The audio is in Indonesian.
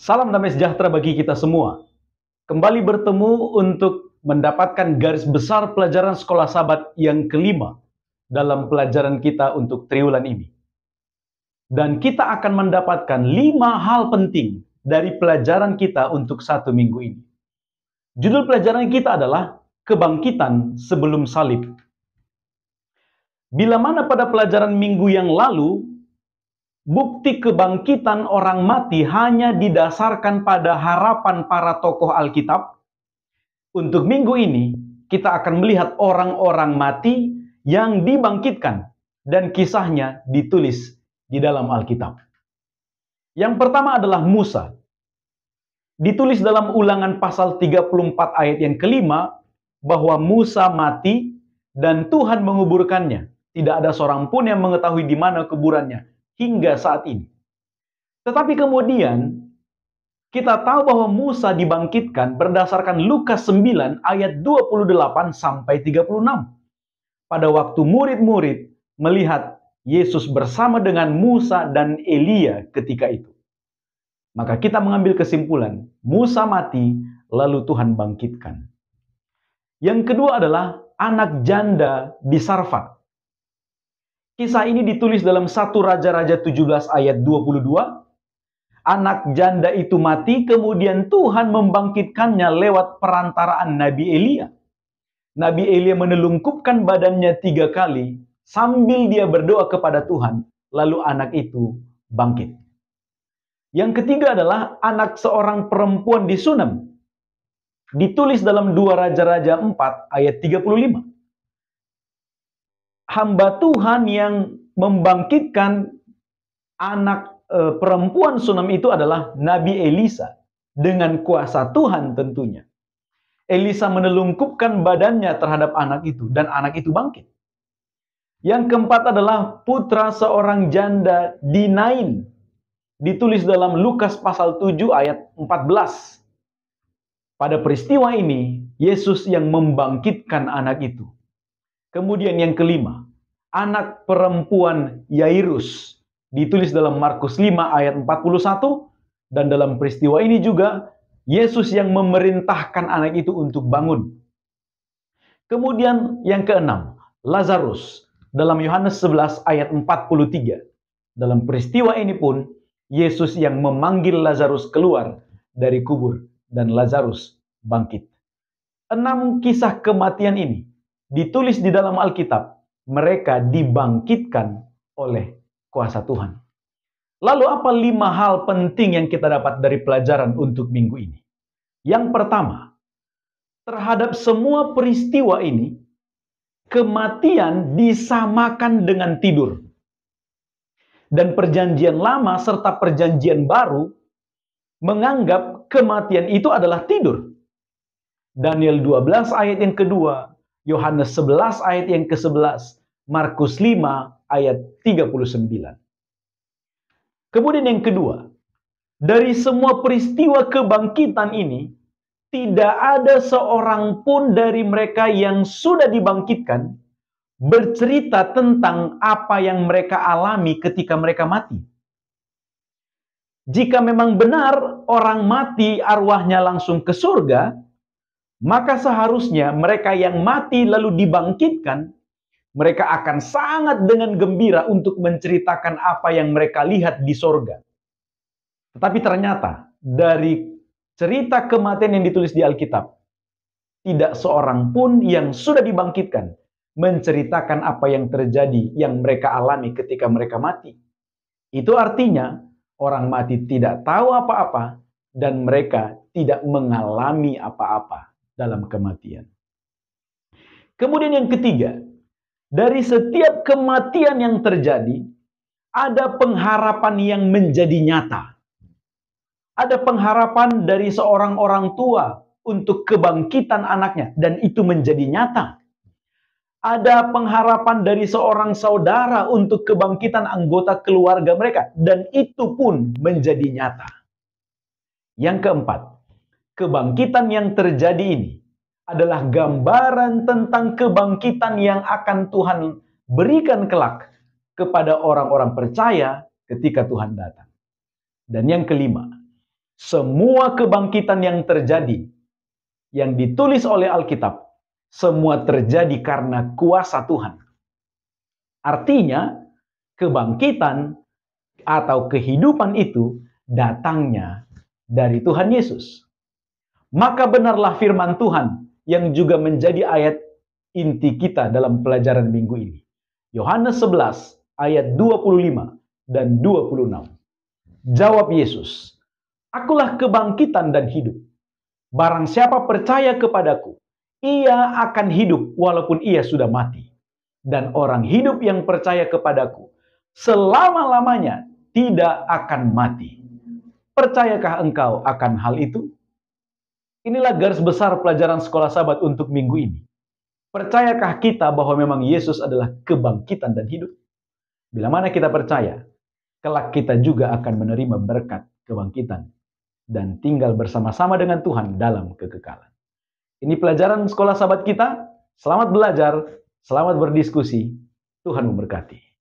Salam damai sejahtera bagi kita semua. Kembali bertemu untuk mendapatkan garis besar pelajaran Sekolah Sabat yang kelima dalam pelajaran kita untuk triwulan ini. Dan kita akan mendapatkan 5 hal penting dari pelajaran kita untuk 1 minggu ini. Judul pelajaran kita adalah Kebangkitan Sebelum Salib. Bila mana pada pelajaran minggu yang lalu, bukti kebangkitan orang mati hanya didasarkan pada harapan para tokoh Alkitab. Untuk minggu ini, kita akan melihat orang-orang mati yang dibangkitkan dan kisahnya ditulis di dalam Alkitab. Yang pertama adalah Musa. Ditulis dalam Ulangan pasal 34 ayat yang kelima bahwa Musa mati dan Tuhan menguburkannya. Tidak ada seorang pun yang mengetahui di mana kuburannya hingga saat ini. Tetapi kemudian kita tahu bahwa Musa dibangkitkan berdasarkan Lukas 9 ayat 28 sampai 36. Pada waktu murid-murid melihat Yesus bersama dengan Musa dan Elia ketika itu. Maka kita mengambil kesimpulan, Musa mati lalu Tuhan bangkitkan. Yang kedua adalah anak janda di Sarfat. Kisah ini ditulis dalam 1 Raja-Raja 17 ayat 22. Anak janda itu mati, kemudian Tuhan membangkitkannya lewat perantaraan Nabi Elia. Nabi Elia menelungkupkan badannya 3 kali sambil dia berdoa kepada Tuhan, lalu anak itu bangkit. Yang ketiga adalah anak seorang perempuan di Sunem. Ditulis dalam 2 Raja-Raja 4 ayat 35. Hamba Tuhan yang membangkitkan anak perempuan Sunem itu adalah Nabi Elisa. Dengan kuasa Tuhan tentunya. Elisa menelungkupkan badannya terhadap anak itu dan anak itu bangkit. Yang keempat adalah putra seorang janda di Nain. Ditulis dalam Lukas pasal 7 ayat 14. Pada peristiwa ini, Yesus yang membangkitkan anak itu. Kemudian yang kelima, anak perempuan Yairus. Ditulis dalam Markus 5 ayat 41. Dan dalam peristiwa ini juga, Yesus yang memerintahkan anak itu untuk bangun. Kemudian yang keenam, Lazarus. Dalam Yohanes 11 ayat 43. Dalam peristiwa ini pun, Yesus yang memanggil Lazarus keluar dari kubur. Dan Lazarus bangkit. 6 kisah kematian ini ditulis di dalam Alkitab. Mereka dibangkitkan oleh kuasa Tuhan. Lalu apa 5 hal penting yang kita dapat dari pelajaran untuk minggu ini? Yang pertama, terhadap semua peristiwa ini, kematian disamakan dengan tidur. Dan perjanjian lama serta perjanjian baru menganggap kematian itu adalah tidur. Daniel 12 ayat yang kedua, Yohanes 11 ayat yang ke-11, Markus 5 ayat 39. Kemudian yang kedua, dari semua peristiwa kebangkitan ini, tidak ada seorang pun dari mereka yang sudah dibangkitkan bercerita tentang apa yang mereka alami ketika mereka mati. Jika memang benar orang mati arwahnya langsung ke surga, maka seharusnya mereka yang mati lalu dibangkitkan, mereka akan sangat dengan gembira untuk menceritakan apa yang mereka lihat di sorga. Tetapi ternyata dari cerita kematian yang ditulis di Alkitab, tidak seorang pun yang sudah dibangkitkan menceritakan apa yang terjadi yang mereka alami ketika mereka mati. Itu artinya orang mati tidak tahu apa-apa dan mereka tidak mengalami apa-apa dalam kematian. Kemudian yang ketiga, dari setiap kematian yang terjadi, ada pengharapan yang menjadi nyata. Ada pengharapan dari seorang orang tua untuk kebangkitan anaknya, dan itu menjadi nyata. Ada pengharapan dari seorang saudara untuk kebangkitan anggota keluarga mereka, dan itu pun menjadi nyata. Yang keempat, kebangkitan yang terjadi ini adalah gambaran tentang kebangkitan yang akan Tuhan berikan kelak kepada orang-orang percaya ketika Tuhan datang. Dan yang kelima, Semua kebangkitan yang terjadi, yang ditulis oleh Alkitab, semua terjadi karena kuasa Tuhan. Artinya, kebangkitan atau kehidupan itu datangnya dari Tuhan Yesus. Maka benarlah firman Tuhan yang juga menjadi ayat inti kita dalam pelajaran minggu ini. Yohanes 11 ayat 25 dan 26. Jawab Yesus, "Akulah kebangkitan dan hidup. Barang siapa percaya kepadaku, ia akan hidup walaupun ia sudah mati. Dan orang hidup yang percaya kepadaku, selama-lamanya tidak akan mati." Percayakah engkau akan hal itu? Inilah garis besar pelajaran sekolah Sabat untuk minggu ini. Percayakah kita bahwa memang Yesus adalah kebangkitan dan hidup? Bila mana kita percaya, kelak kita juga akan menerima berkat kebangkitan dan tinggal bersama-sama dengan Tuhan dalam kekekalan. Ini pelajaran sekolah Sabat kita. Selamat belajar, selamat berdiskusi. Tuhan memberkati.